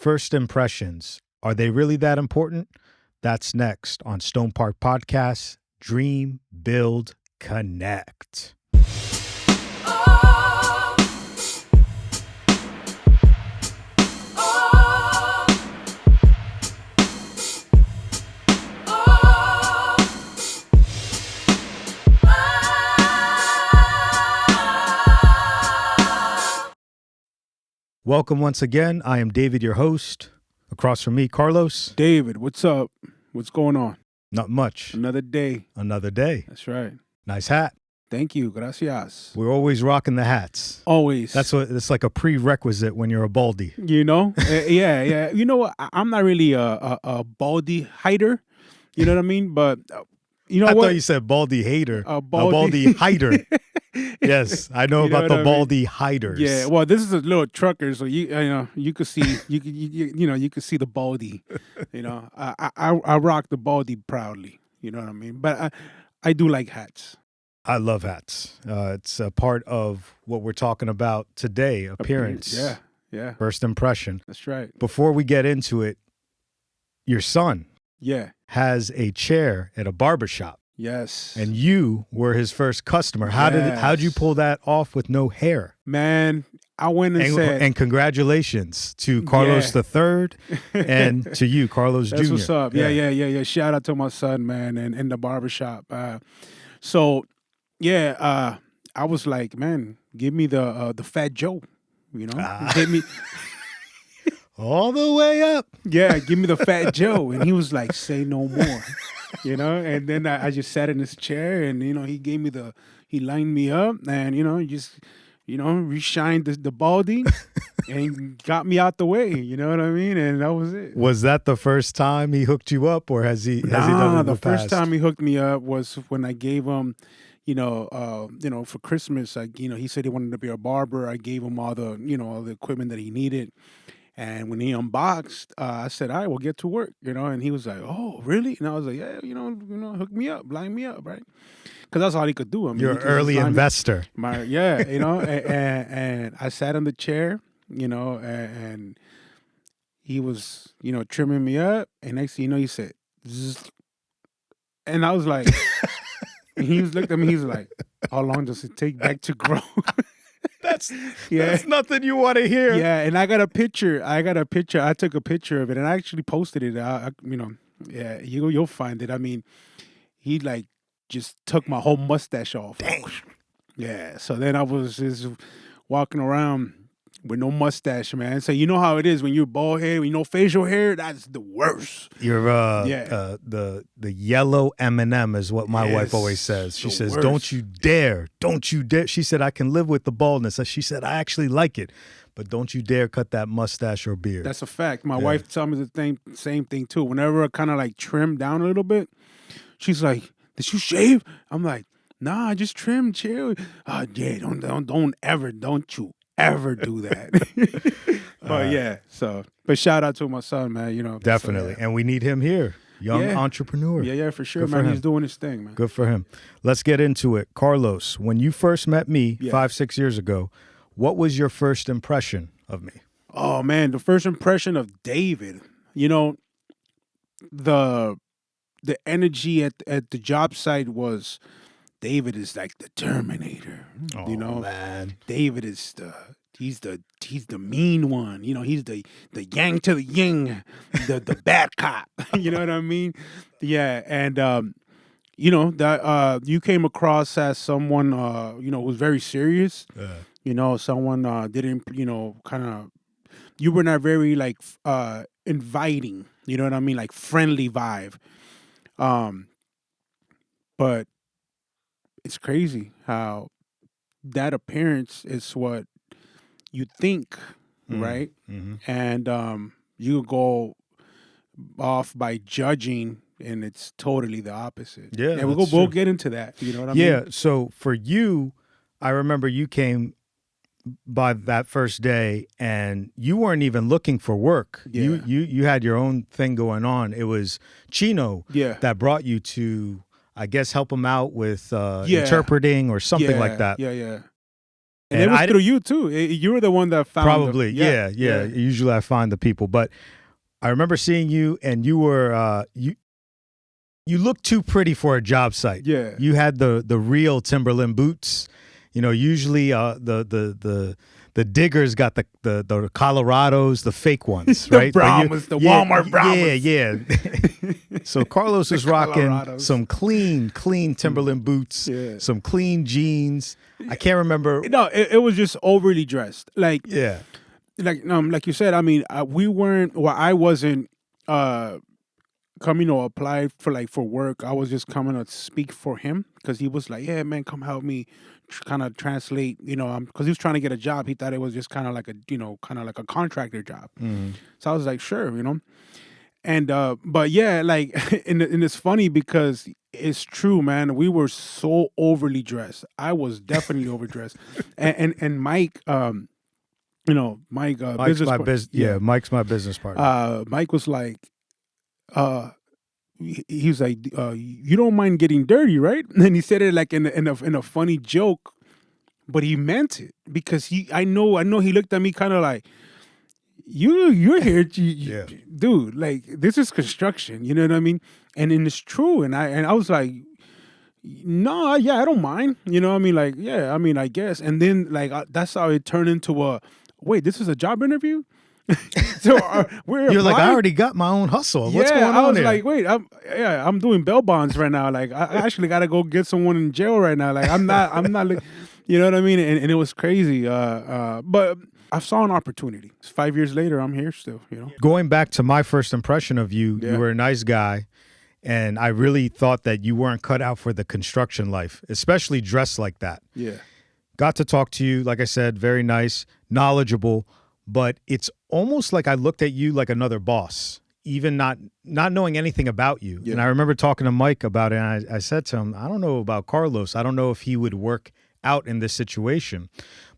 First impressions, are they really that important? That's next on StonePark Podcast, Dream, Build, Connect. Welcome once again. I am David, your host. Across from me, Carlos. David, what's up? What's going on? Not much. Another day. Another day. That's right. Nice hat. Thank you. Gracias. We're always rocking the hats. Always. It's like a prerequisite when you're a baldy. You know? Yeah. You know what? I'm not really a baldy hider. You know what I mean? But you know I what? thought you said baldy hater. A baldy hider. Yes, I know about the baldy hiders. Yeah, well, this is a little trucker, so you could see you could see the baldy. You know, I rock the baldy proudly. You know what I mean? But I do like hats. I love hats. It's a part of what we're talking about today. Appearance. Yeah. First impression. That's right. Before we get into it, your son has a chair at a barbershop. Yes. And you were his first customer. How'd you pull that off with no hair? Man, I went and said... And congratulations to Carlos III and to you, Carlos Jr. That's what's up. Yeah. Shout out to my son, man, and in the barbershop. I was like, man, give me the Fat Joe, you know? Give me... All the way up. Yeah, give me the Fat Joe. And he was like, say no more. You know, and then I just sat in his chair and, you know, he lined me up and, you know, reshined the baldy and got me out the way. You know what I mean? And that was it. Was that the first time he hooked you up or has he done it in the past? First time he hooked me up was when I gave him, for Christmas, he said he wanted to be a barber. I gave him all the equipment that he needed. And when he unboxed, I said, all right, we'll get to work, you know? And he was like, oh, really? And I was like, yeah, hook me up, line me up, right? Because that's all he could do. I mean, you're an early investor. And I sat in the chair, you know, and he was, trimming me up. And next thing you know, he said, zzz. And I was like, and he looked at me, he was like, how long does it take back to grow? That's nothing you want to hear. Yeah, and I got a picture. I took a picture of it, and I actually posted it. You'll find it. I mean, he like just took my whole mustache off. Dang. Yeah. So then I was just walking around with no mustache, man. So you know how it is when you're bald head, when you know facial hair, that's the worst. You're the yellow M&M is what my wife always says. She says, don't you dare. She said, I can live with the baldness. She said, I actually like it, but don't you dare cut that mustache or beard. That's a fact. My wife told me the same thing too. Whenever I kind of like trim down a little bit, she's like, did you shave? I'm like, nah, I just trimmed, chill. Don't you ever do that. But shout out to my son, man, you know. Definitely. And we need him here. Young entrepreneur. Yeah, for sure, man. He's doing his thing, man. Good for him. Let's get into it. Carlos, when you first met me 5-6 years ago, what was your first impression of me? Oh, man, the first impression of David, you know, the energy at the job site was, David is like the Terminator. Oh, you know, man. David is he's the mean one. You know, he's the yang to the yin, the bad cop. You know what I mean? Yeah, and you came across as someone who's very serious. Yeah. You know, someone didn't you were not very like inviting. You know what I mean? Like friendly vibe. But it's crazy how that appearance is what you think, right? Mm-hmm. And you go off by judging, and it's totally the opposite. Yeah, and we'll get into that. You know what I mean? Yeah. So for you, I remember you came by that first day, and you weren't even looking for work. Yeah. You had your own thing going on. It was Chino that brought you to, I guess, help him out with interpreting or something like that. Yeah. And it was through you too. You were the one that found probably. Yeah. Usually I find the people, but I remember seeing you, and you were you looked too pretty for a job site. Yeah. You had the real Timberland boots. You know, usually the diggers got the Colorados, the fake ones, right? The Brahmas, the Walmart Brahmas. Yeah. So Carlos was rocking some clean Timberland boots, some clean jeans. I can't remember. No, it was just overly dressed. Like you said, I mean, we weren't, well, I wasn't coming to apply for work. I was just coming to speak for him because he was like, yeah, man, come help me kind of translate, because he was trying to get a job. He thought it was just kind of like a contractor job. So I was like, sure, And but yeah, like and it's funny because it's true, man. We were so overly dressed. I was definitely overdressed, and Mike, Mike, Mike's my business partner. Mike was like, he was like, you don't mind getting dirty, right? And he said it like in a funny joke, but he meant it because I know he looked at me kind of like, you're here, dude. Like, this is construction, you know what I mean? And it's true. And I was like, no, I don't mind, you know what I mean? Like, yeah, I mean, I guess. And then like that's how it turned into wait, this is a job interview. So you're like, I already got my own hustle. What's going on? I was here? like, wait, I'm doing bail bonds right now. Like, I actually got to go get someone in jail right now. Like, I'm not, you know what I mean? And it was crazy. But I saw an opportunity. 5 years later, I'm here still. Going back to my first impression of you, you were a nice guy, and I really thought that you weren't cut out for the construction life, especially dressed like that. Yeah. Got to talk to you, like I said, very nice, knowledgeable. But it's almost like I looked at you like another boss, even not knowing anything about you. Yeah. And I remember talking to Mike about it, and I said to him, I don't know about Carlos. I don't know if he would work out in this situation.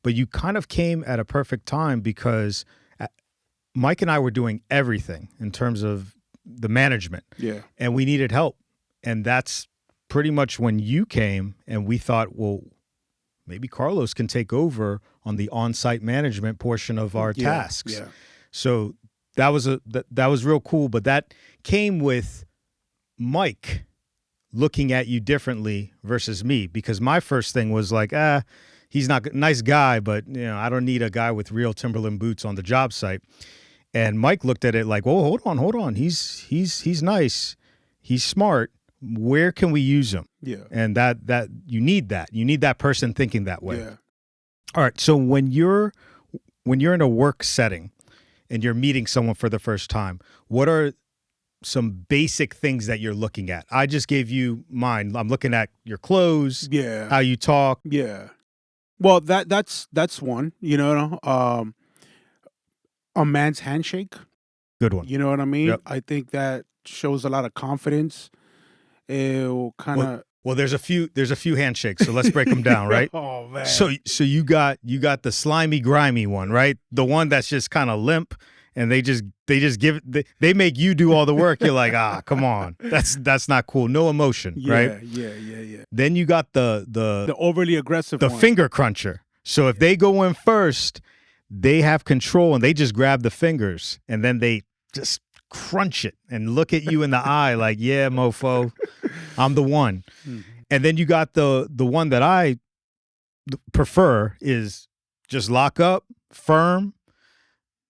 But you kind of came at a perfect time because Mike and I were doing everything in terms of the management. Yeah. And we needed help. And that's pretty much when you came, and we thought, well, maybe Carlos can take over on the on-site management portion of our tasks. Yeah. So that was real cool. But that came with Mike looking at you differently versus me, because my first thing was like, he's not a nice guy, but I don't need a guy with real Timberland boots on the job site. And Mike looked at it like, well, hold on. He's nice. He's smart. Where can we use them? Yeah. And that you need that. You need that person thinking that way. Yeah. All right. So when you're in a work setting and you're meeting someone for the first time, what are some basic things that you're looking at? I just gave you mine. I'm looking at your clothes, how you talk. Yeah. Well, that's one, a man's handshake. Good one. You know what I mean? Yep. I think that shows a lot of confidence. It'll kind of well, there's a few handshakes, so let's break them down, right? Oh man. So you got the slimy, grimy one, right? The one that's just kind of limp, and they just they make you do all the work. You're like, come on, that's not cool. No emotion, right? Yeah. Then you got the overly aggressive the one. finger cruncher. So if they go in first, they have control, and they just grab the fingers, and then they just crunch it and look at you in the eye like, yeah, mofo, I'm the one. Mm-hmm. And then you got the one that I prefer is just lock up, firm,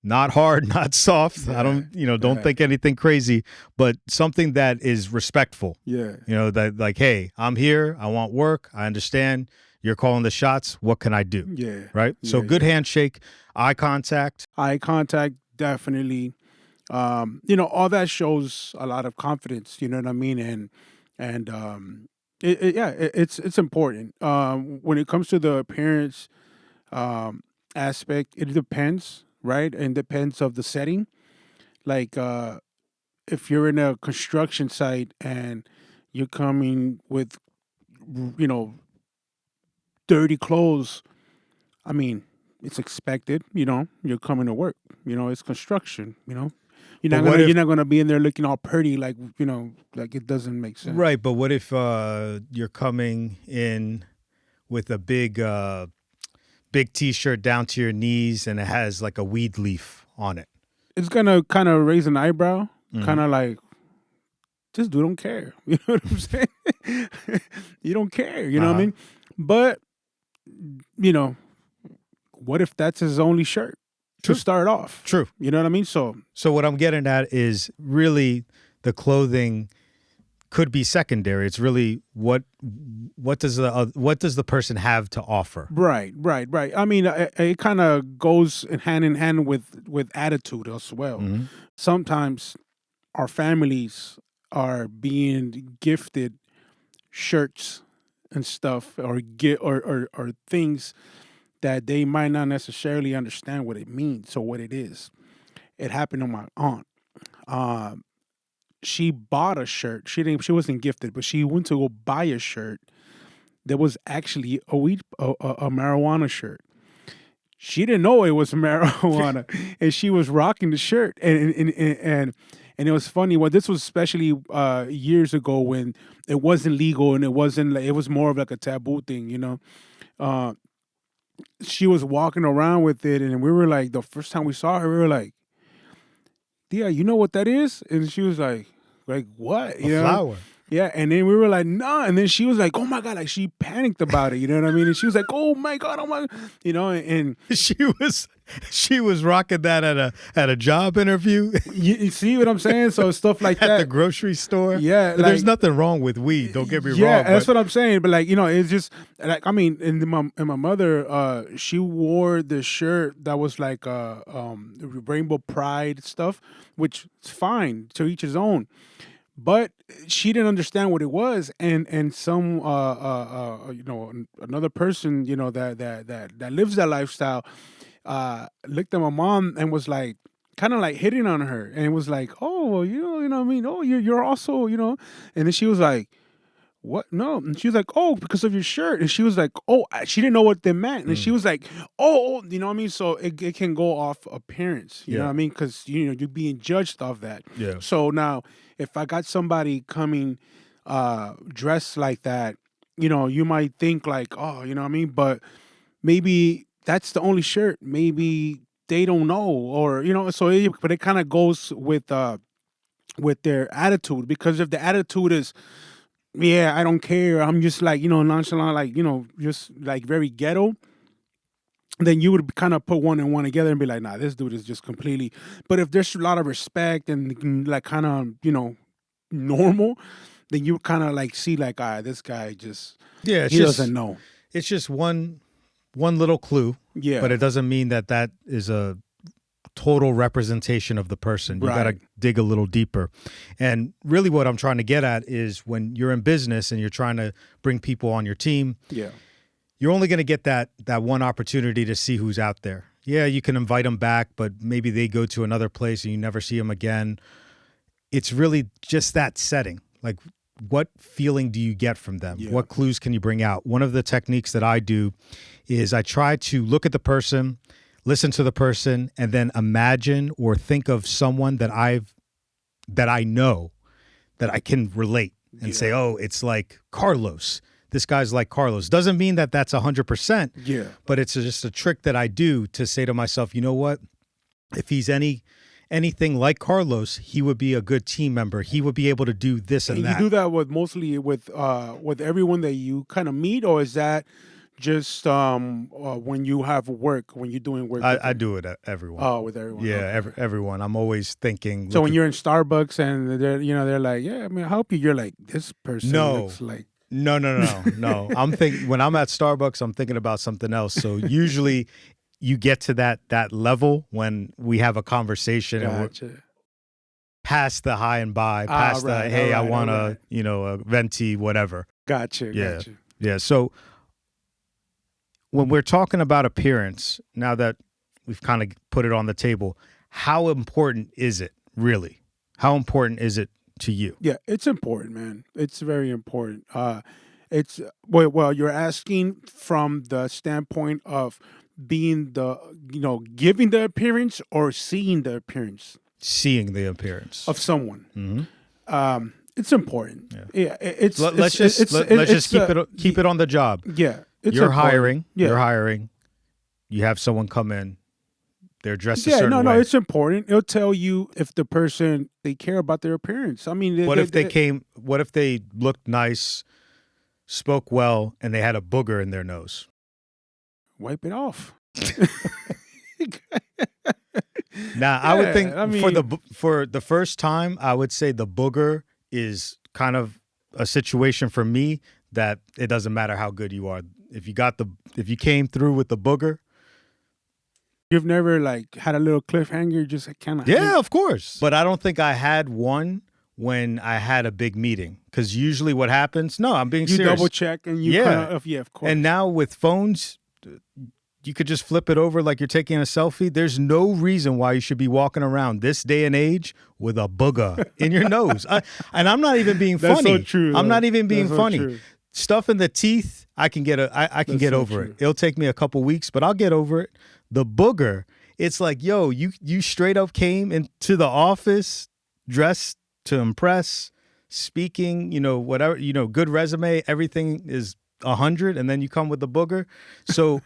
not hard, not soft. Yeah. I don't think anything crazy, but something that is respectful. Yeah. That like, hey, I'm here. I want work. I understand you're calling the shots. What can I do? Yeah. Right. So good handshake, eye contact. Definitely. All that shows a lot of confidence, you know what I mean? And it's important. When it comes to the appearance aspect, it depends, right? And depends of the setting. Like if you're in a construction site and you're coming with, dirty clothes, I mean, it's expected, you're coming to work, it's construction, You're not gonna be in there looking all pretty, like like it doesn't make sense. Right, but what if you're coming in with a big big T-shirt down to your knees and it has like a weed leaf on it. It's gonna kind of raise an eyebrow, kind of like, this dude don't care. You know what I'm saying? You don't care. You know what I mean? But, you know, what if that's his only shirt to start off? True. You know what I mean? So what I'm getting at is really the clothing could be secondary. It's really what does the person have to offer? Right. I mean, it kind of goes hand in hand with attitude as well. Sometimes our families are being gifted shirts and stuff, or things that they might not necessarily understand what it means or what it is. It happened to my aunt. She bought a shirt. She wasn't gifted, but she went to go buy a shirt that was actually a marijuana shirt. She didn't know it was marijuana, and she was rocking the shirt. And it was funny. Well, this was especially years ago when it wasn't legal and it was more of like a taboo thing, you know. She was walking around with it, and we were like, the first time we saw her, we were like, "Yeah, you know what that is?" And she was like what? You know? Flower. Yeah, and then we were like, "No," and then she was like, "Oh my God," like she panicked about it, you know what I mean? And she was like, "Oh my God, you know," and she was rocking that at a job interview. You see what I'm saying? So stuff like that at the grocery store. Yeah, there's nothing wrong with weed. Don't get me wrong. Yeah, that's what I'm saying. But like, you know, it's just like, I mean, and my mother, she wore the shirt that was like rainbow pride stuff, which is fine, to each his own. But she didn't understand what it was, and some you know, another person, you know, that lives that lifestyle, looked at my mom and was like, kind of like hitting on her, and it was like, "Oh, well, you know what I mean? Oh, you're also, you know," and then she was like, "What? No," and she was like, "Oh, because of your shirt," and she was like, "Oh," she didn't know what they meant, and she was like, "Oh," you know what I mean? So it can go off appearance, you know what I mean? Because you know, you're being judged off that. Yeah. So now, if I got somebody coming dressed like that, you know, you might think like, "Oh," you know what I mean? But maybe that's the only shirt. Maybe they don't know, or you know. So, but it kind of goes with their attitude, because if the attitude is, "Yeah, I don't care, I'm just like, you know, nonchalant, like, you know, just like very ghetto," then you would kind of put one and one together and be like, "Nah, this dude is just completely." But if there's a lot of respect and like kind of, you know, normal, then you kind of like see like, "Ah, this guy just doesn't know." It's just one little clue. Yeah. But it doesn't mean that is a total representation of the person. You got to dig a little deeper. And really what I'm trying to get at is when you're in business and you're trying to bring people on your team, you're only going to get that one opportunity to see who's out there. Yeah, you can invite them back, but maybe they go to another place and you never see them again. It's really just that setting. Like, what feeling do you get from them? Yeah. What clues can you bring out? One of the techniques that I do is I try to look at the person, listen to the person, and then imagine or think of someone that I know that I can relate and say, "Oh, it's like Carlos. This guy's like Carlos." Doesn't mean that that's 100%. Yeah. But it's just a trick that I do to say to myself, you know what? If he's anything like Carlos, he would be a good team member. He would be able to do this and that. You do that mostly with everyone that you kind of meet, or is that just when you have work, when you're doing work? I do it at everyone. Oh, with everyone. Yeah, okay. Everyone. I'm always thinking. So when you're in Starbucks and they're like, "Yeah, I mean, I'll help you," you're like, "This person looks like." No. I'm thinking when I'm at Starbucks, I'm thinking about something else. So usually, you get to that level when we have a conversation and we're past the hi and bye, past the hey, I want a a venti, whatever. Gotcha. Yeah. So when we're talking about appearance, now that we've kind of put it on the table, how important is it really? How important is it to you? Yeah, it's important, man. It's very important. It's well, you're asking from the standpoint of being giving the appearance or seeing the appearance? Seeing the appearance of someone. Mm-hmm. It's important. Yeah, let's just keep it on the job. Yeah, you're hiring. Yeah. You're hiring. you have someone come in, they're dressed a Yeah, certain way. no, it's important. It'll tell you if the person, they care about their appearance. I mean, What if they looked nice, spoke well, and they had a booger in their nose? Wipe it off. Now, I would think for the first time, I would say the booger is kind of a situation for me that it doesn't matter how good you are. If you came through with the booger. You've never like had a little cliffhanger, just kind of. Yeah, of course. But I don't think I had one when I had a big meeting, because usually what happens? No, I'm being serious. You double check and you of course. And now with phones, you could just flip it over like you're taking a selfie. There's no reason why you should be walking around this day and age with a booger in your nose. And I'm not even being funny. That's so true. I'm not even being funny. So true. Stuff in the teeth, I can get over it. It'll take me a couple weeks, but I'll get over it. The booger, it's like, yo, you straight up came into the office dressed to impress, speaking, whatever, good resume, everything is 100, and then you come with the booger. So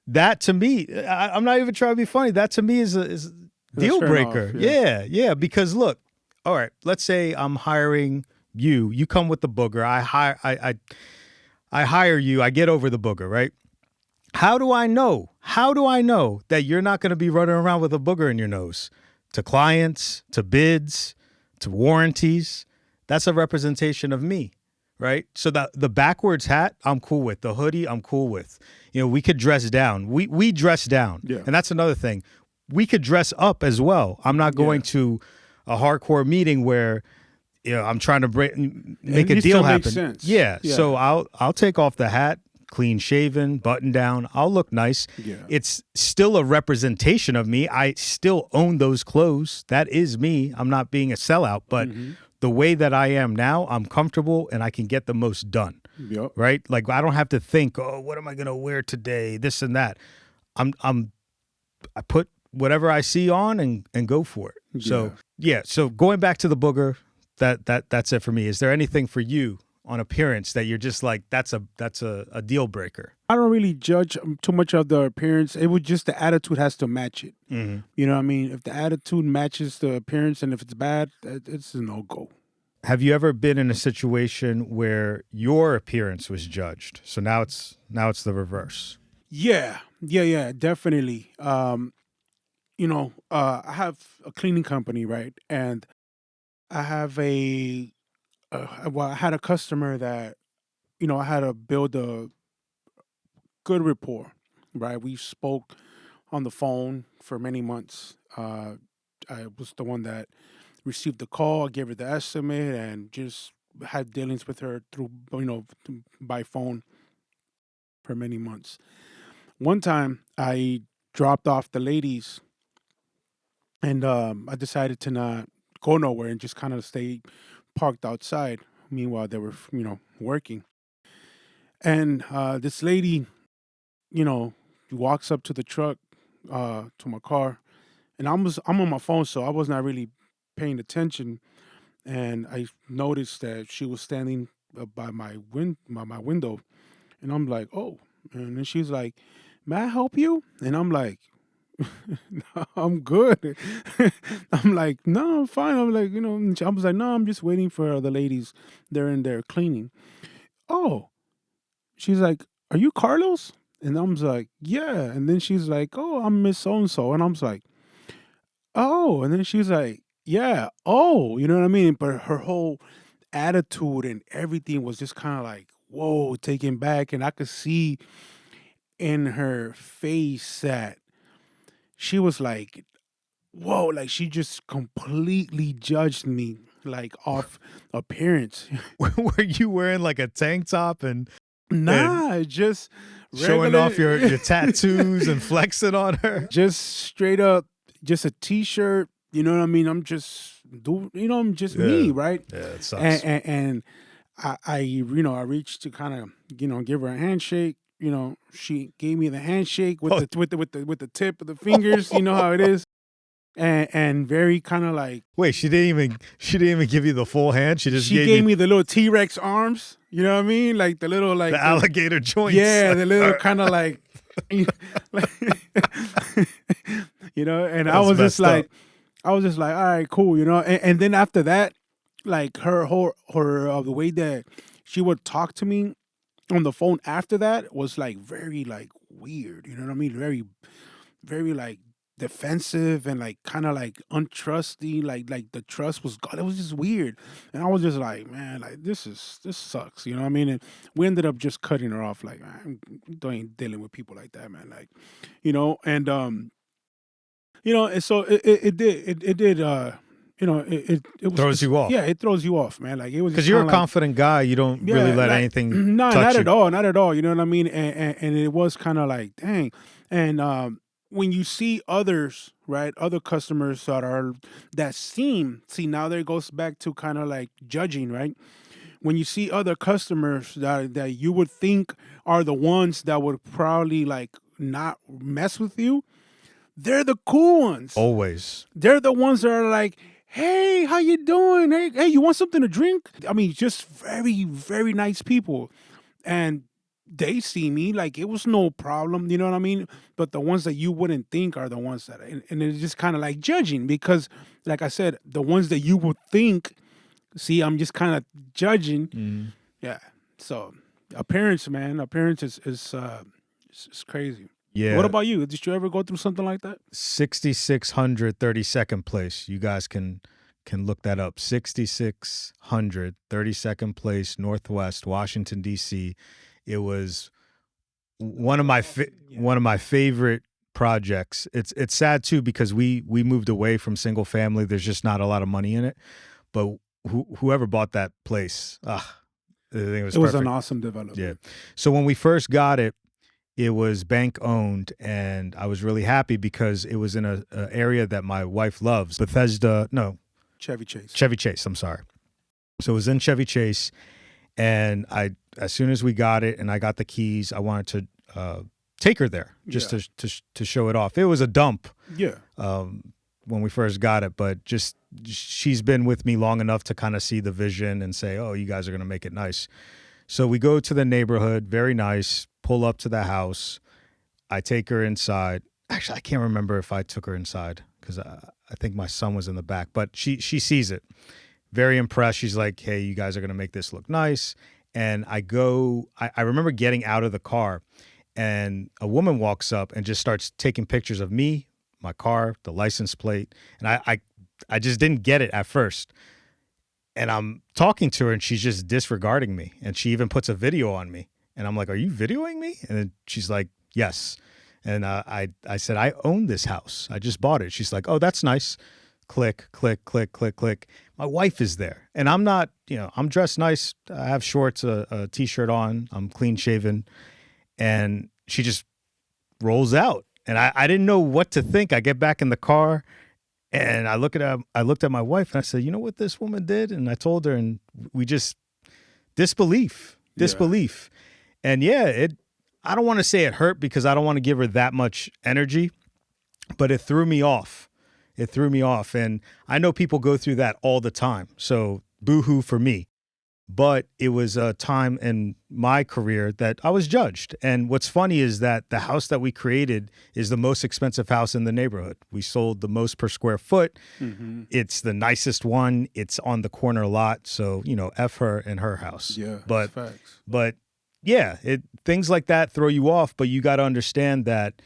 that to me, I'm not even trying to be funny. That to me is a deal breaker. Off, yeah. Because look, all right, let's say I'm hiring you. You come with the booger. I hire you. I get over the booger, right? How do I know? That you're not going to be running around with a booger in your nose? To clients, to bids, to warranties. That's a representation of me, right? So the backwards hat, I'm cool with. The hoodie, I'm cool with. We could dress down. We dress down. Yeah. And that's another thing. We could dress up as well. I'm not going to a hardcore meeting where I'm trying to make a deal happen. Sense. Yeah. So I'll take off the hat, clean shaven, button down. I'll look nice. Yeah. It's still a representation of me. I still own those clothes. That is me. I'm not being a sellout, but the way that I am now, I'm comfortable and I can get the most done. Yep. Right? Like I don't have to think, what am I going to wear today? This and that. I put whatever I see on and go for it. Yeah. So going back to the booger, that's it for me. Is there anything for you on appearance that you're just like, that's a deal breaker? I don't really judge too much of the appearance. It would just, the attitude has to match it. Mm-hmm. You know what I mean? If the attitude matches the appearance and if it's bad, it's a no-go. Have you ever been in a situation where your appearance was judged? So now it's the reverse. Yeah, definitely. I have a cleaning company, right? And I have I had a customer that, I had to build a good rapport, right? We spoke on the phone for many months. I was the one that received the call, gave her the estimate, and just had dealings with her through, by phone for many months. One time I dropped off the ladies and I decided to not go nowhere and just kind of stay parked outside. Meanwhile, they were, working. And this lady, walks up to the truck, to my car, and I'm on my phone, so I was not really paying attention. And I noticed that she was standing by my window, and I'm like, oh. And then she's like, "May I help you?" And I'm like, "No, I'm good." I'm like, "No, I'm fine." I'm like, I was like, "No, I'm just waiting for the ladies. They're in there cleaning." Oh, she's like, "Are you Carlos?" And I'm like, "Yeah." And then she's like, "Oh, I'm Miss So-and-so." And I'm like, "Oh." And then she's like, "Yeah, oh," you know what I mean? But her whole attitude and everything was just kind of like, whoa, taken back. And I could see in her face that she was like, whoa, like she just completely judged me, like off appearance. Were you wearing like a tank top and just showing off your tattoos and flexing on her? Just straight up, just a t-shirt. You know what I mean? I'm just me, right? Yeah, it sucks. And I reached to kind of, give her a handshake. She gave me the handshake with the tip of the fingers. You know how it is. And very kind of like, wait, she didn't even give you the full hand. She gave me the little T-Rex arms. You know what I mean? Like the little, like the alligator joints. Yeah, the little kind of like Like, and That's messed up. I was just like, all right, cool, and then after that, like her the way that she would talk to me on the phone after that was like very like weird, you know what I mean? Very, very like defensive and like kind of like untrusty, like the trust was gone. It was just weird. And I was just like, man, like this sucks, you know what I mean? And we ended up just cutting her off, like, I ain't dealing with people like that, man. Like, and so it did it was Throws you off. yeah, it throws you off, man. Like it was Because just you're a kinda like, confident guy. You don't really let like, anything no, touch not you. at all, not at all. You know what I mean? And it was kind of like, dang. And when you see others, right, other customers that see now there goes back to kind of like judging, right? When you see other customers that you would think are the ones that would probably like not mess with you, they're the cool ones. Always. They're the ones that are like, hey, how you doing? Hey, you want something to drink? I mean, just very, very nice people. And they see me like it was no problem, you know what I mean? But the ones that you wouldn't think are the ones that, and it's just kind of like judging because, like I said, the ones that you would think, see, I'm just kind of judging. Yeah. So appearance, man, is crazy. Yeah. What about you? Did you ever go through something like that? 6600 32nd place. You guys can look that up. 6600 32nd place, Northwest, Washington, D.C. It was one of my favorite projects. It's sad too because we moved away from single family. There's just not a lot of money in it. But whoever bought that place, I think it was was an awesome development. Yeah. So when we first got it, it was bank owned, and I was really happy because it was in a area that my wife loves. Chevy Chase. I'm sorry. So it was in Chevy Chase, and as soon as we got it and I got the keys, I wanted to take her there just to show it off. It was a dump. Yeah. When we first got it, but just she's been with me long enough to kind of see the vision and say, oh, you guys are going to make it nice. So we go to the neighborhood, very nice, pull up to the house. I take her inside. Actually, I can't remember if I took her inside because I think my son was in the back, but she sees it. Very impressed. She's like, hey, you guys are going to make this look nice. And I remember getting out of the car, and a woman walks up and just starts taking pictures of me, my car, the license plate. And I just didn't get it at first. And I'm talking to her, and she's just disregarding me. And she even puts a video on me. And I'm like, are you videoing me? And then she's like, yes. And I said, I own this house. I just bought it. She's like, oh, that's nice. Click, click, click, click, click. My wife is there. And I'm not, I'm dressed nice. I have shorts, a T-shirt on. I'm clean shaven. And she just rolls out. And I didn't know what to think. I get back in the car. And I looked at my wife and I said, you know what this woman did? And I told her, and we just disbelief. And I don't want to say it hurt because I don't want to give her that much energy, but it threw me off. And I know people go through that all the time. So boo-hoo for me. But it was a time in my career that I was judged. And what's funny is that the house that we created is the most expensive house in the neighborhood. We sold the most per square foot. Mm-hmm. It's the nicest one. It's on the corner lot. So, F her and her house. Yeah, but facts. But yeah, things like that throw you off. But you got to understand that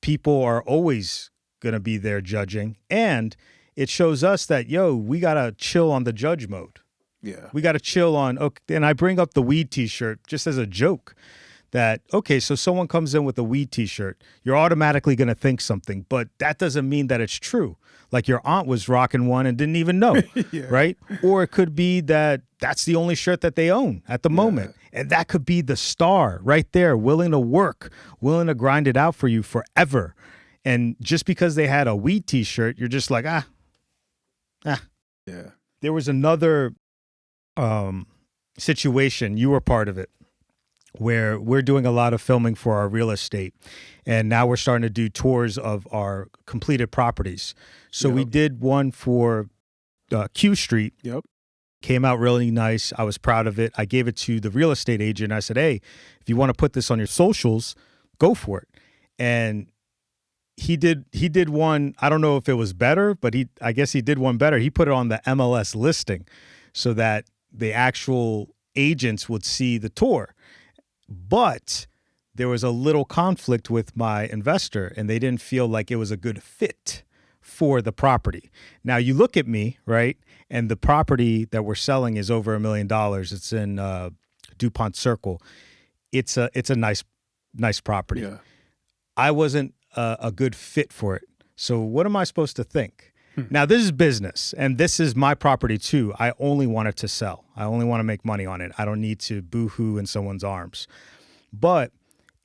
people are always going to be there judging. And it shows us that, we got to chill on the judge mode. Yeah. We got to chill on, okay, and I bring up the weed T-shirt just as a joke that, okay, so someone comes in with a weed T-shirt, you're automatically going to think something, but that doesn't mean that it's true. Like your aunt was rocking one and didn't even know, yeah. Right? Or it could be that that's the only shirt that they own at the moment. And that could be the star right there, willing to work, willing to grind it out for you forever. And just because they had a weed T-shirt, you're just like, Yeah. There was another situation, you were part of it, where we're doing a lot of filming for our real estate, and now we're starting to do tours of our completed properties. So we did one for Q Street. Yep. Came out really nice. I was proud of it. I gave it to the real estate agent. I said, hey, if you want to put this on your socials, go for it. And he did one, I don't know if it was better, but I guess he did one better. He put it on the MLS listing so that the actual agents would see the tour. But there was a little conflict with my investor, and they didn't feel like it was a good fit for the property. Now you look at me, right? And the property that we're selling is over $1 million. It's in DuPont Circle. It's a nice property. Yeah. I wasn't a good fit for it. So what am I supposed to think? Now, this is business, and this is my property too. I only want it to sell. I only want to make money on it. I don't need to boo-hoo in someone's arms. But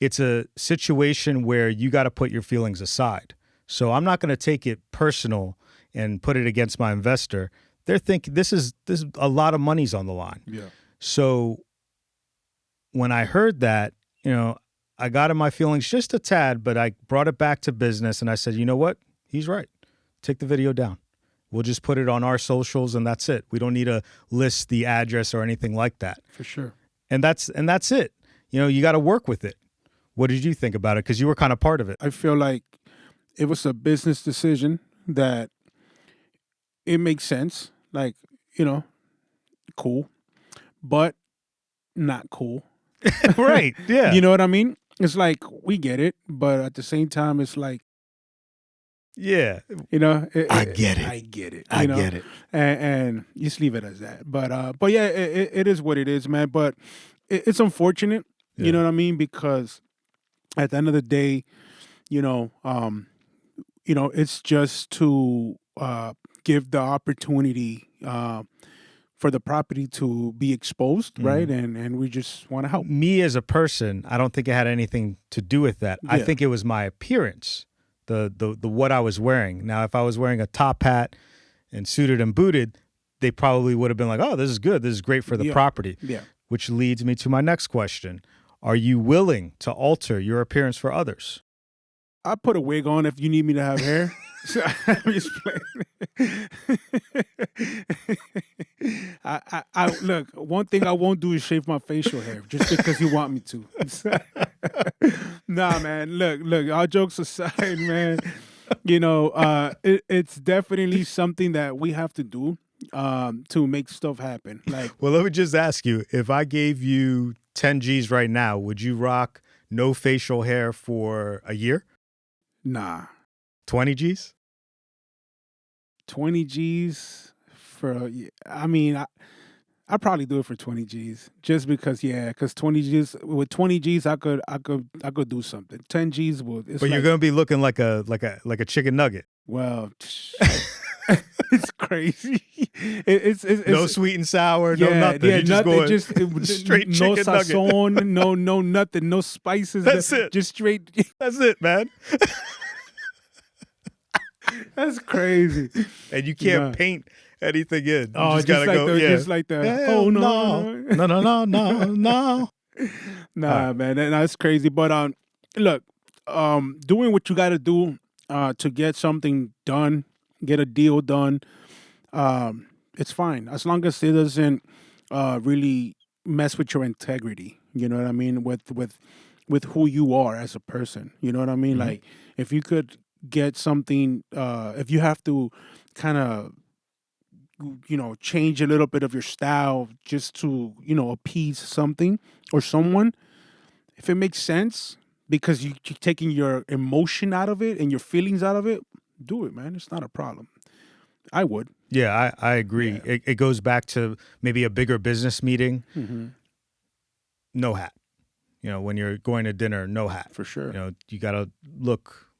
it's a situation where you got to put your feelings aside. So I'm not going to take it personal and put it against my investor. They're thinking this is a lot of money's on the line. Yeah. So when I heard that, I got in my feelings just a tad, but I brought it back to business and I said, you know what? He's right. Take the video down. We'll just put it on our socials and that's it. We don't need to list the address or anything like that. For sure. And that's it. You got to work with it. What did you think about it? Because you were kind of part of it. I feel like it was a business decision that it makes sense. Like, cool, but not cool. Right. Yeah. You know what I mean? It's like, we get it, but at the same time, it's like, yeah, I get it. I get it. I get it. And just leave it as that. But yeah, it is what it is, man. But it's unfortunate, you know what I mean? Because at the end of the day, it's just to give the opportunity for the property to be exposed, right? And we just want to help. Me as a person, I don't think it had anything to do with that. Yeah. I think it was my appearance, the what I was wearing. Now, if I was wearing a top hat and suited and booted, they probably would have been like, oh, this is good. This is great for the property. Yeah. Which leads me to my next question. Are you willing to alter your appearance for others? I put a wig on if you need me to have hair. I'm just playing. I look, one thing I won't do is shave my facial hair just because you want me to. Nah, man. Look, all jokes aside, man, it's definitely something that we have to do to make stuff happen. Like, well, let me just ask you, if I gave you 10 G's right now, would you rock no facial hair for a year? Nah. 20 G's? 20 G's for, I probably do it for 20 G's just because, because 20 G's, with 20 G's, I could do something. 10 G's will. But you're going to be looking like a chicken nugget. Well, it's crazy. It's no sweet and sour, no nothing. Yeah, nothing. Just straight no chicken sazon, nugget. no nothing, no spices. That's it. Just straight. That's it, man. That's crazy. And you can't paint anything in. You just gotta like go. Just like the. Hell oh no. No. Nah, man, that's crazy. But look, doing what you got to do to get something done, get a deal done, it's fine as long as it doesn't really mess with your integrity. You know what I mean? With who you are as a person. You know what I mean? Mm-hmm. Like, if you could get something, if you have to kind of, change a little bit of your style just to, appease something or someone, if it makes sense, because you're taking your emotion out of it and your feelings out of it, do it, man. It's not a problem. I would. Yeah, I agree. Yeah. It goes back to maybe a bigger business meeting. Mm-hmm. No hat. When you're going to dinner, no hat. For sure. You got to look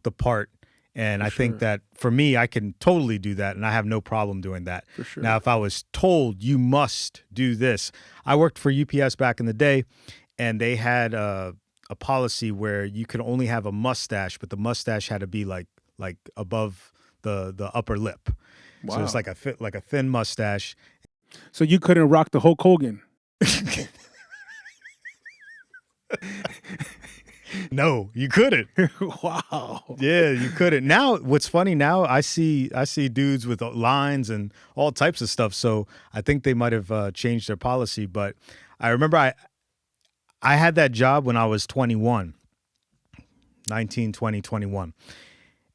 the part. And I think that for me, I can totally do that, and I have no problem doing that. For sure. Now, if I was told you must do this, I worked for UPS back in the day, and they had a policy where you could only have a mustache, but the mustache had to be like above the upper lip. Wow. So it's like a thin mustache. So you couldn't rock the Hulk Hogan. No, you couldn't. Wow. Yeah, you couldn't. Now, what's funny now, I see dudes with lines and all types of stuff. So I think they might have changed their policy. But I remember I had that job when I was 21. 19, 20, 21.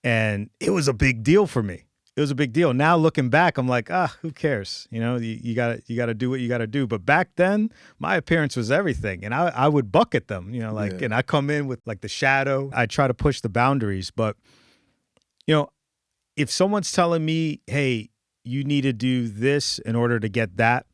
And it was a big deal for me. It was a big deal. Now looking back, I'm like, who cares? You know, you gotta do what you gotta do. But back then, my appearance was everything, and I would bucket them. You know, like, and I come in with like the shadow. I try to push the boundaries. But you know, if someone's telling me, hey, you need to do this in order to get that,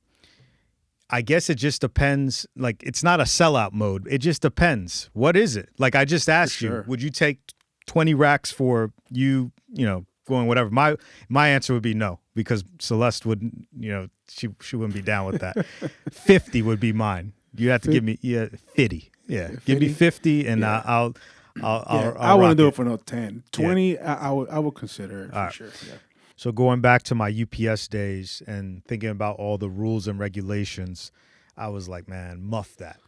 I guess it just depends. Like, it's not a sellout mode. It just depends. What is it? Like, I just asked you, would you take 20 racks for you know, going whatever? My answer would be no, because Celeste wouldn't, you know, she wouldn't be down with that. 50 would be mine. You have to give me 50. Yeah. 50? Give me 50 and I'll I wouldn't do it for no 10. 20, I would consider it for sure. Yeah. So going back to my UPS days and thinking about all the rules and regulations, I was like, man, muff that.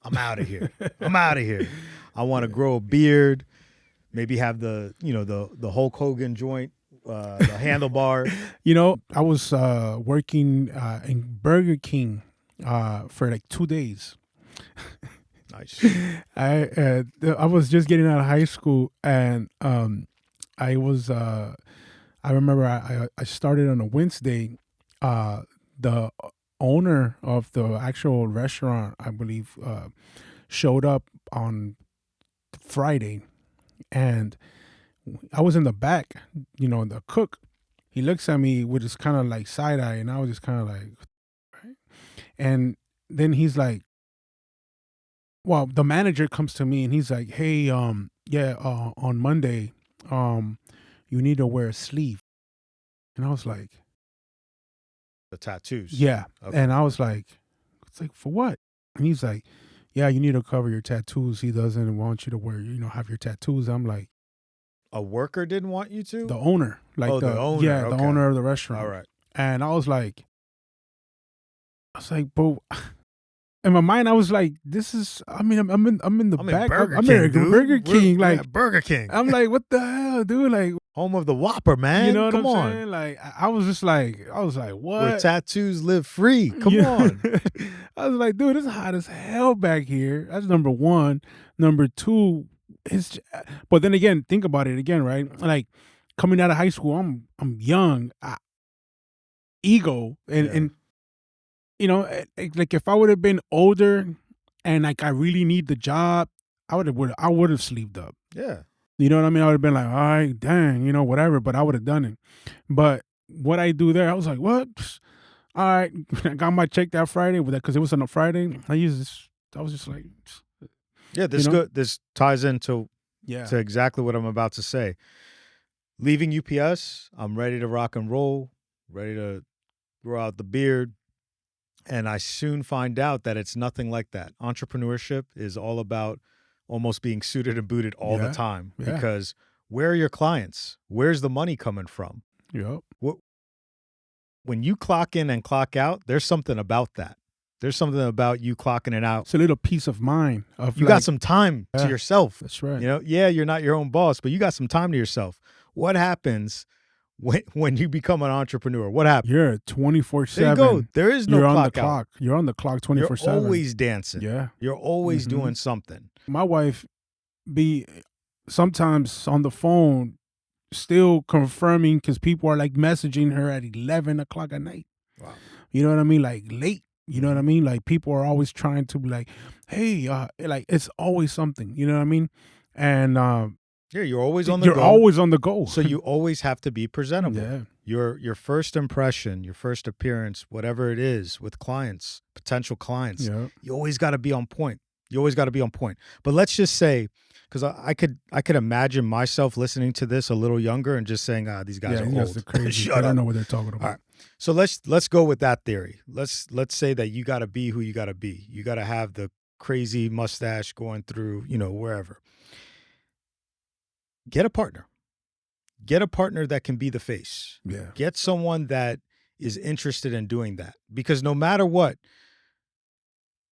I'm out of here. I want to grow a beard, maybe have the Hulk Hogan joint, the handlebar. You know, I was working in Burger King for like 2 days. Nice. I was just getting out of high school, and I remember I started on a Wednesday. The owner of the actual restaurant, I believe, showed up on Friday, and I was in the back. You know, the cook, he looks at me with this kind of like side eye, and I was just kind of like, right? And then he's like, well, the manager comes to me and he's like, hey, on Monday, you need to wear a sleeve. And I was like, the tattoos. Yeah. Okay. And I was like, it's like, for what? And he's like, yeah, you need to cover your tattoos. He doesn't want you to wear, have your tattoos. I'm like, a worker didn't want you to? The owner. Like the owner. Yeah, okay. The owner of the restaurant. All right. And I was like, bro, in my mind, I was like, this is, I'm in the back. Burger I'm King, in dude. Burger King. Like, Burger King. I'm like, what the hell, dude? Like, home of the Whopper, man. You know what Come I'm on. saying? Like, I was like, what? Where tattoos live free. Come on. I was like, dude, it's hot as hell back here. That's number one. Number two, but then again, think about it again, right? Like, coming out of high school, I'm young, ego, and like if I would have been older and like I really need the job, I would have sleeved up. Yeah. You know what I mean? I would have been like, all right, dang, whatever, but I would have done it. But what I do there, I was like, what? All right, I got my check that Friday with that because it was on a Friday. I was just like, yeah, this ties into to exactly what I'm about to say. Leaving UPS, I'm ready to rock and roll, ready to grow out the beard. And I soon find out that it's nothing like that. Entrepreneurship is all about almost being suited and booted all the time. Yeah. Because where are your clients? Where's the money coming from? Yep. When you clock in and clock out, there's something about that. There's something about you clocking it out. It's a little peace of mind. You got some time to yourself. That's right. You're not your own boss, but you got some time to yourself. What happens when you become an entrepreneur? What happens? You're 24/7. There you go. There is no You're on the clock out. clock. You're on the clock 24/7. You're always dancing. Yeah. You're always doing something. My wife be sometimes on the phone still confirming because people are like messaging her at 11 o'clock at night. Wow. You know what I mean? Like late. You know what I mean? Like people are always trying to be like, hey, like it's always something. You know what I mean? And you're always on the go. go. You're always on the go. So you always have to be presentable. Yeah. Your first impression, your first appearance, whatever it is with clients, potential clients, you always got to be on point. But let's just say, because I could imagine myself listening to this a little younger and just saying, these guys are old. Crazy. Shut I don't up. know what they're talking about. All right. So let's go with that theory. Let's say that you got to be who you got to be. You got to have the crazy mustache going through, wherever. Get a partner. Get a partner that can be the face. Yeah. Get someone that is interested in doing that. Because no matter what,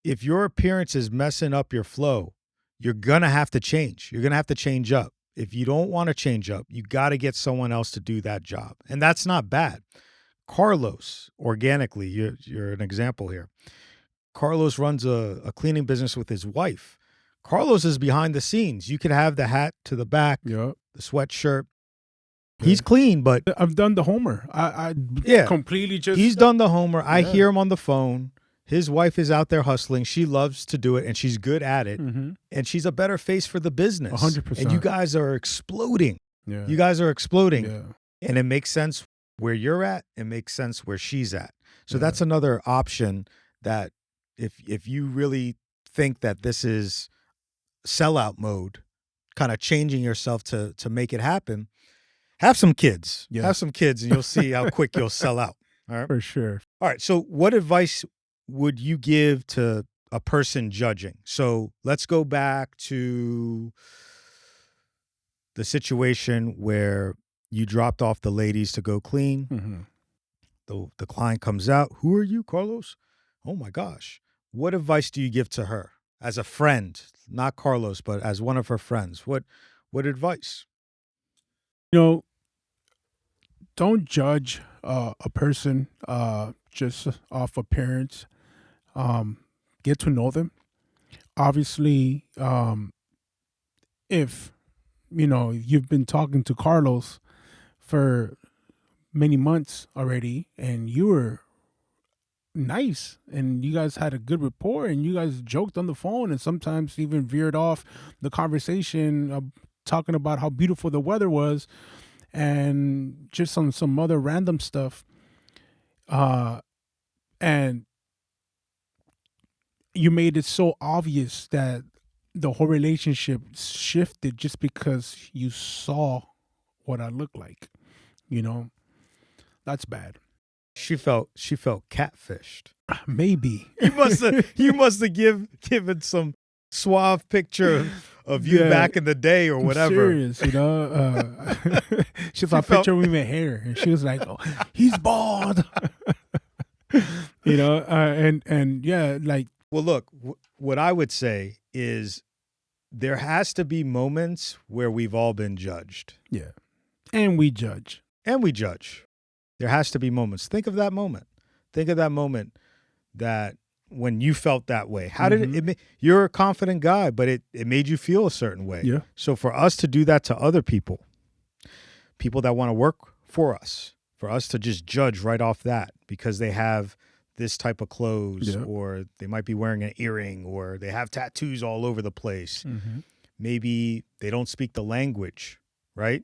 if your appearance is messing up your flow, you're going to have to change. You're going to have to change up. If you don't want to change up, you got to get someone else to do that job. And that's not bad. Carlos, organically, you're an example here. Carlos runs a cleaning business with his wife. Carlos is behind the scenes. You could have the hat to the back, Yep. the sweatshirt. He's clean, but I've done the homer. I completely just. He's done the homer. I hear him on the phone. His wife is out there hustling. She loves to do it, and she's good at it. And she's a better face for the business. 100%. And you guys are exploding. Yeah. You guys are exploding. Yeah. And it makes sense where you're at. It makes sense where she's at. So that's another option that if you really think that this is sellout mode, kind of changing yourself to make it happen, have some kids. Yeah. Have some kids, and you'll see how quick you'll sell out. All right. For sure. All right. So what advice would you give to a person judging? So let's go back to the situation where you dropped off the ladies to go clean. The client comes out. Who are you, Carlos? Oh, my gosh. What advice do you give to her as a friend, not Carlos, but as one of her friends? What advice? Don't judge a person just off appearance. Get to know them. Obviously, if you've been talking to Carlos for many months already, and you were nice, and you guys had a good rapport, and you guys joked on the phone, and sometimes even veered off the conversation, talking about how beautiful the weather was, and just some other random stuff, and you made it so obvious that the whole relationship shifted just because you saw what I look like. That's bad. She felt catfished. Maybe. You must have given some suave picture of you back in the day or whatever. I'm serious, she saw a picture with my hair, and she was like, "Oh, he's bald." And yeah, like. Well, look, what I would say is there has to be moments where we've all been judged. Yeah, and we judge. There has to be moments. Think of that moment. Think of that moment that when you felt that way. How did it you're a confident guy, but it made you feel a certain way. Yeah. So for us to do that to other people that want to work for us, for us to just judge right off that because they have this type of clothes, or they might be wearing an earring, or they have tattoos all over the place. Maybe they don't speak the language, right?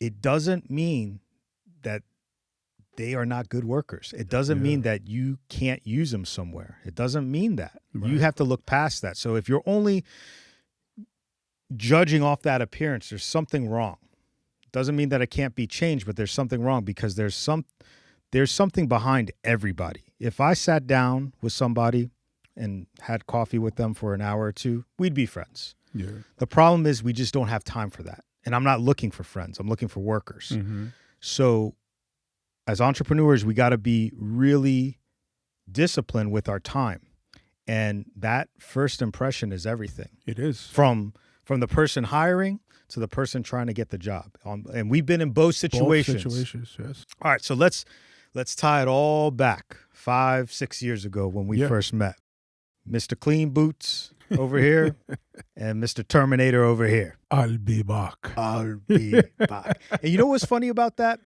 It doesn't mean that they are not good workers. It doesn't mean that you can't use them somewhere. It doesn't mean that. Right. You have to look past that. So if you're only judging off that appearance, there's something wrong. It doesn't mean that it can't be changed, but there's something wrong because there's something behind everybody. If I sat down with somebody and had coffee with them for an hour or two, we'd be friends. Yeah. The problem is we just don't have time for that. And I'm not looking for friends. I'm looking for workers. So as entrepreneurs, we got to be really disciplined with our time. And that first impression is everything. It is. From the person hiring to the person trying to get the job. And we've been in both situations. Both situations, yes. All right, so let's tie it all back 5-6 years ago when we first met. Mr. Clean Boots over here and Mr. Terminator over here. I'll be back. And you know what's funny about that?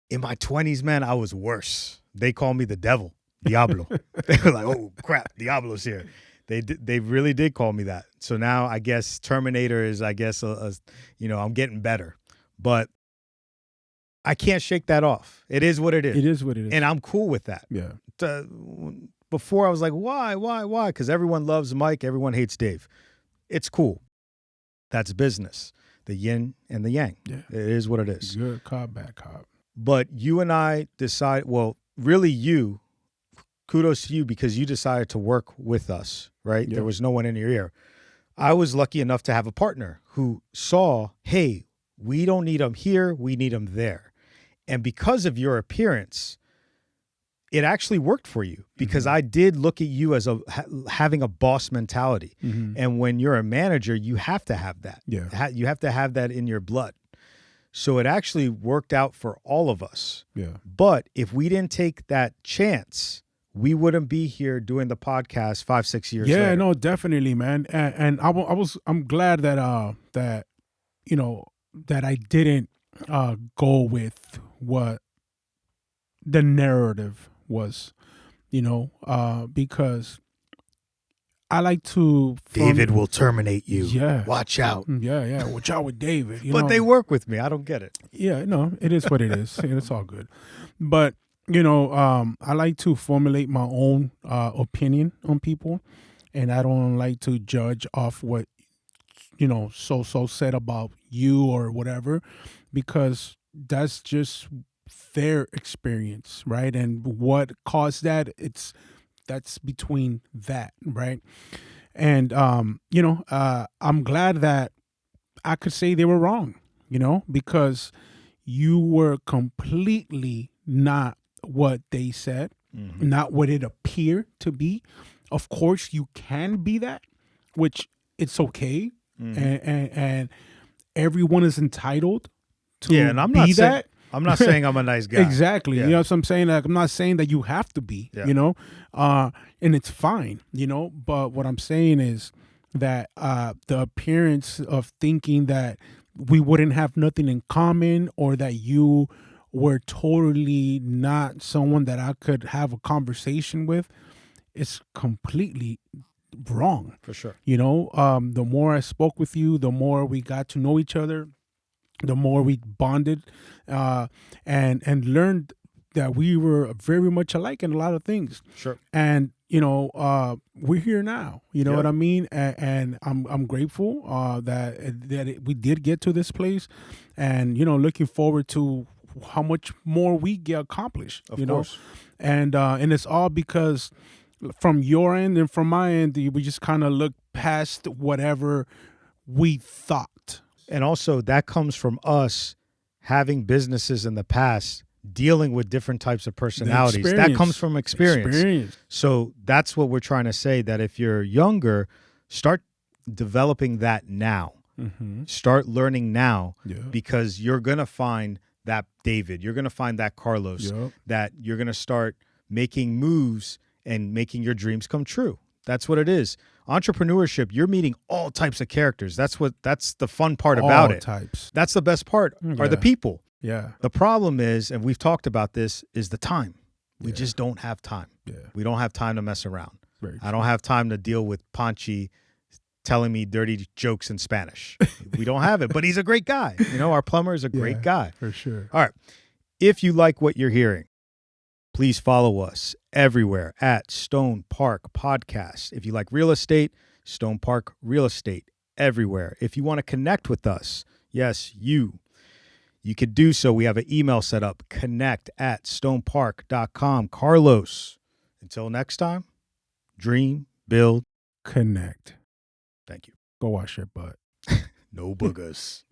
In my 20s, man, I was worse. They call me the devil, Diablo. They were like, "Oh crap, Diablo's here." They really did call me that. So now I guess Terminator is, I'm getting better, but I can't shake that off. It is what it is. It is what it is, and I'm cool with that. Yeah. Before I was like, why? Because everyone loves Mike, everyone hates Dave. It's cool. That's business. The yin and the yang. Yeah. It is what it is. Good cop, bad cop. But you and I kudos to you because you decided to work with us, right? Yeah. There was no one in your ear. I was lucky enough to have a partner who saw, hey, we don't need him here, we need him there. And because of your appearance, it actually worked for you because I did look at you as having a boss mentality. And when you're a manager, you have to have that. Yeah. You have to have that in your blood. So it actually worked out for all of us. Yeah. But if we didn't take that chance, we wouldn't be here doing the podcast 5-6 years Yeah, later. no, definitely, man. And I'm glad that that I didn't go with what the narrative was, because I like to. David will terminate you. Yeah. Watch out. Yeah. Watch out with David. But they work with me. I don't get it. Yeah, no, it is what it is. It's all good. But, I like to formulate my own opinion on people, and I don't like to judge off what, so said about you or whatever, because that's just their experience, right? And what caused that, that's between that, right? And, I'm glad that I could say they were wrong, because you were completely not what they said, not what it appeared to be. Of course, you can be that, which it's okay. And everyone is entitled to and I'm be not that. I'm not saying I'm a nice guy. Exactly. Yeah. You know what I'm saying? Like, I'm not saying that you have to be, and it's fine, but what I'm saying is that the appearance of thinking that we wouldn't have nothing in common, or that you were totally not someone that I could have a conversation with, is completely wrong. For sure. The more I spoke with you, the more we got to know each other, the more we bonded, and learned that we were very much alike in a lot of things. Sure. And we're here now. You know what I mean? And I'm grateful that we did get to this place, and looking forward to how much more we get accomplished. Of course. And it's all because from your end and from my end, we just kind of look past whatever we thought. And also, that comes from us having businesses in the past, dealing with different types of personalities. That comes from experience. So that's what we're trying to say, that if you're younger, start developing that now. Start learning now, because you're going to find that David, you're going to find that Carlos, that you're going to start making moves and making your dreams come true. That's what it is. Entrepreneurship, you're meeting all types of characters. That's the fun part about it. All types. That's the best part, are the people. Yeah. The problem is, and we've talked about this, is the time. We just don't have time. Yeah. We don't have time to mess around. Very I don't have time to deal with Panchi telling me dirty jokes in Spanish. We don't have it, but he's a great guy. Our plumber is a great guy. For sure. All right. If you like what you're hearing, please follow us everywhere at StonePark Podcast. If you like real estate, StonePark Real Estate everywhere. If you want to connect with us, yes, you could do so. We have an email set up, connect@stonepark.com. Carlos, until next time, dream, build, connect. Thank you. Go wash your butt. No boogers.